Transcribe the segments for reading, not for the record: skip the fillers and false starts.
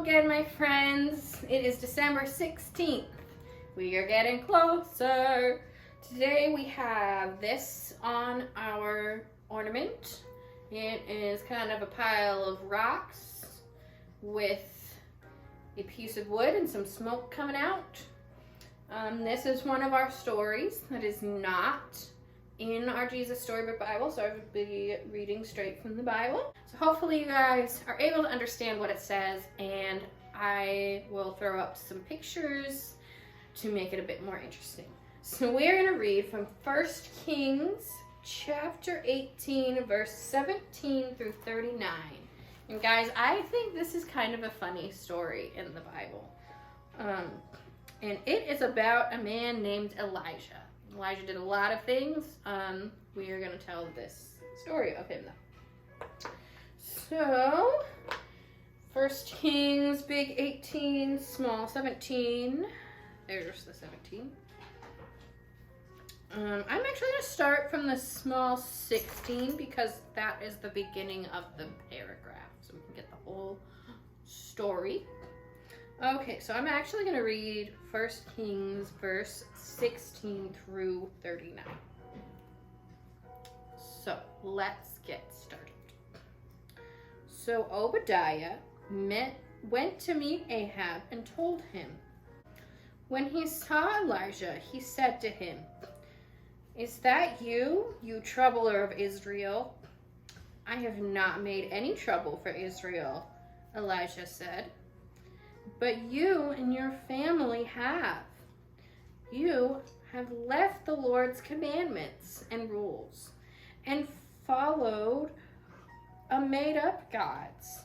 again, my friends. It is December 16th. We are getting closer. Today we have this on our ornament. It is kind of a pile of rocks with a piece of wood and some smoke coming out. This is one of our stories that is not in our Jesus Storybook Bible, so I would be reading straight from the Bible. So hopefully you guys are able to understand what it says, and I will throw up some pictures to make it a bit more interesting. So we're going to read from 1 Kings chapter 18, verse 17 through 39. And guys, I think this is kind of a funny story in the Bible. And it is about a man named Elijah. Elijah did a lot of things. We are going to tell this story of him though. So, 1 Kings, big 18, small 17. There's the 17. I'm actually going to start from the small 16 because that is the beginning of the paragraph. So we can get the whole story. Okay, so I'm actually going to read 1 Kings verse 16 through 39. So let's get started. So Obadiah went to meet Ahab and told him. When he saw Elijah, he said to him, "Is that you, you troubler of Israel?" "I have not made any trouble for Israel," Elijah said. "But you and your family have. You have left the Lord's commandments and rules and followed a made-up gods.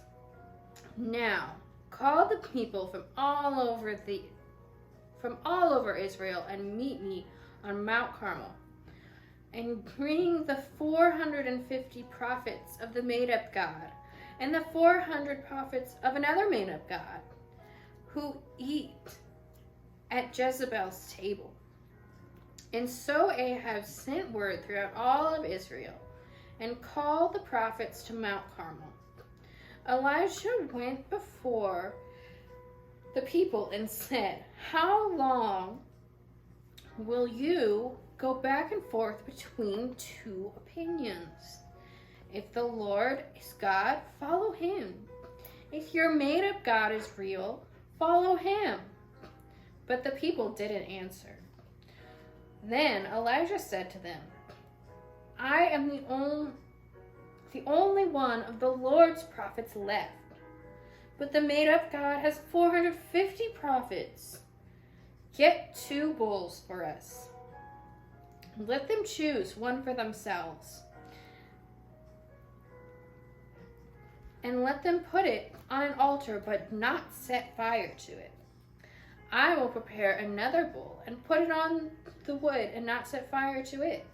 Now, call the people from all over Israel and meet me on Mount Carmel, and bring the 450 prophets of the made-up God and the 400 prophets of another made-up God who eat at Jezebel's table." And so Ahab sent word throughout all of Israel and called the prophets to Mount Carmel. Elijah went before the people and said, "How long will you go back and forth between two opinions? If the Lord is God, follow him. If your made-up God is real, follow him." But the people didn't answer. Then Elijah said to them, "I am the only one of the Lord's prophets left, but the made-up God has 450 prophets. Get 2 bulls for us. Let them choose one for themselves, and let them put it on an altar, but not set fire to it. I will prepare another bull and put it on the wood and not set fire to it."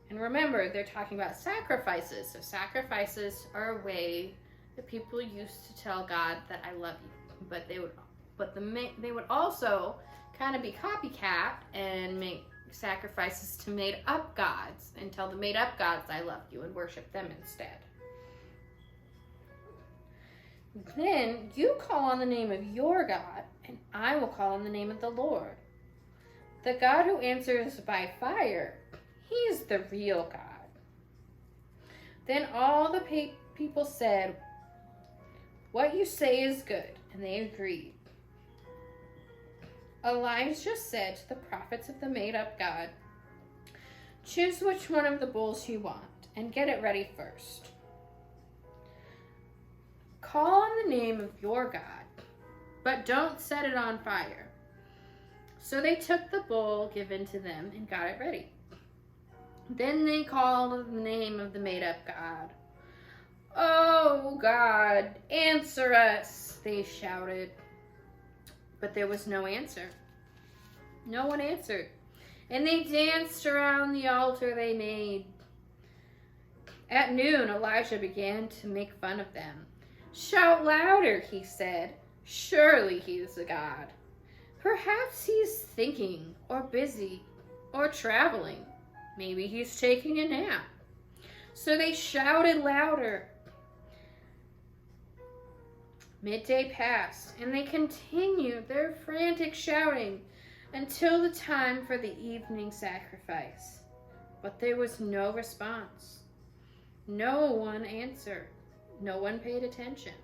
And remember, they're talking about sacrifices. So sacrifices are a way that people used to tell God that I love you. But they would also kind of be copycat and make sacrifices to made up gods and tell the made up gods I love you and worship them instead. "Then you call on the name of your God, and I will call on the name of the Lord. The God who answers by fire, he is the real God." Then all the people said, "What you say is good," and they agreed. Elijah said to the prophets of the made-up God, "Choose which one of the bulls you want, and get it ready first. Call on the name of your God, but don't set it on fire." So they took the bull given to them and got it ready. Then they called on the name of the made-up God. "Oh God, answer us," they shouted. But there was no answer. No one answered. And they danced around the altar they made. At noon, Elijah began to make fun of them. "Shout louder," he said. "Surely he is a god. Perhaps he's thinking or busy or traveling. Maybe he's taking a nap." So they shouted louder. Midday passed, and they continued their frantic shouting until the time for the evening sacrifice. But there was no response. No one answered. No one paid attention.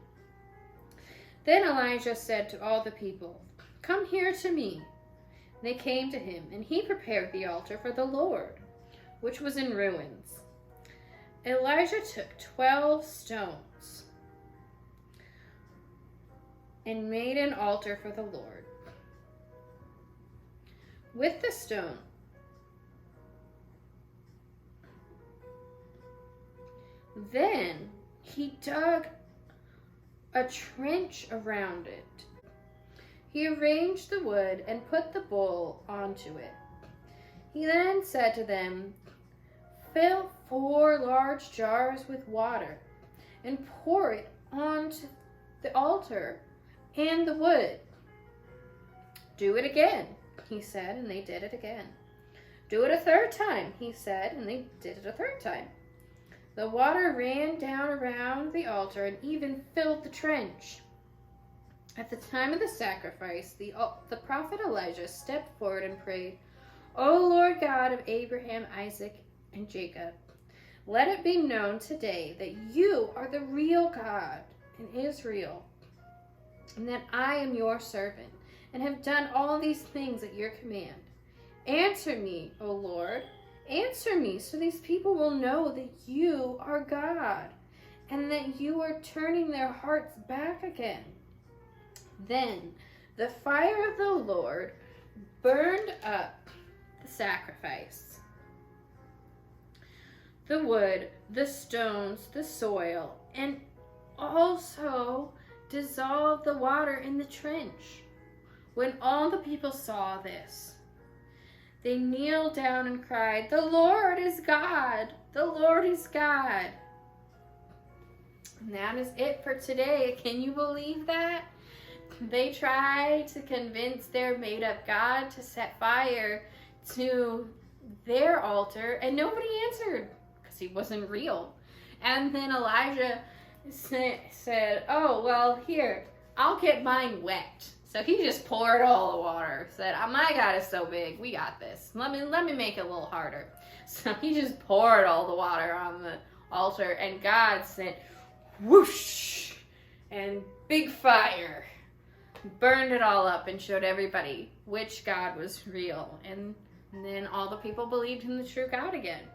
Then Elijah said to all the people, "Come here to me." They came to him, and he prepared the altar for the Lord, which was in ruins. Elijah took 12 stones and made an altar for the Lord. With the stone, then he dug a trench around it. He arranged the wood and put the bull onto it. He then said to them, "Fill 4 large jars with water and pour it onto the altar and the wood." "Do it again," he said, and they did it again. "Do it a 3rd time," he said, and they did it a 3rd time. The water ran down around the altar and even filled the trench. At the time of the sacrifice, the prophet Elijah stepped forward and prayed, "O Lord God of Abraham, Isaac, and Jacob, let it be known today that you are the real God in Israel, and that I am your servant, and have done all these things at your command. Answer me, O Lord, answer me, so these people will know that you are God, and that you are turning their hearts back again." Then the fire of the Lord burned up the sacrifice, the wood, the stones, the soil, and also dissolved the water in the trench. When all the people saw this, they kneeled down and cried, "The Lord is God! The Lord is God!" And that is it for today. Can you believe that? They tried to convince their made-up God to set fire to their altar, and nobody answered because he wasn't real. And then Elijah said, "Oh, well, here, I'll get mine wet." So he just poured all the water. Said, "My God is so big, we got this. Let me make it a little harder." So he just poured all the water on the altar, and God sent whoosh and big fire, burned it all up, and showed everybody which God was real. And then all the people believed in the true God again.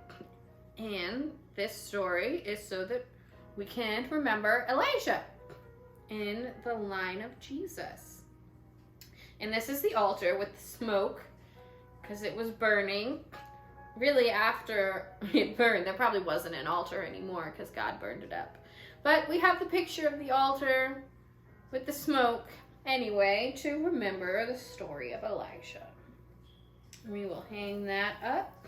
And this story is so that we can remember Elijah in the line of Jesus. And this is the altar with the smoke, because it was burning. Really, after it burned, there probably wasn't an altar anymore because God burned it up. But we have the picture of the altar with the smoke anyway to remember the story of Elijah. We will hang that up.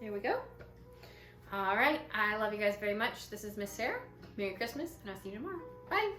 There we go. All right. I love you guys very much. This is Miss Sarah. Merry Christmas, and I'll see you tomorrow. Bye.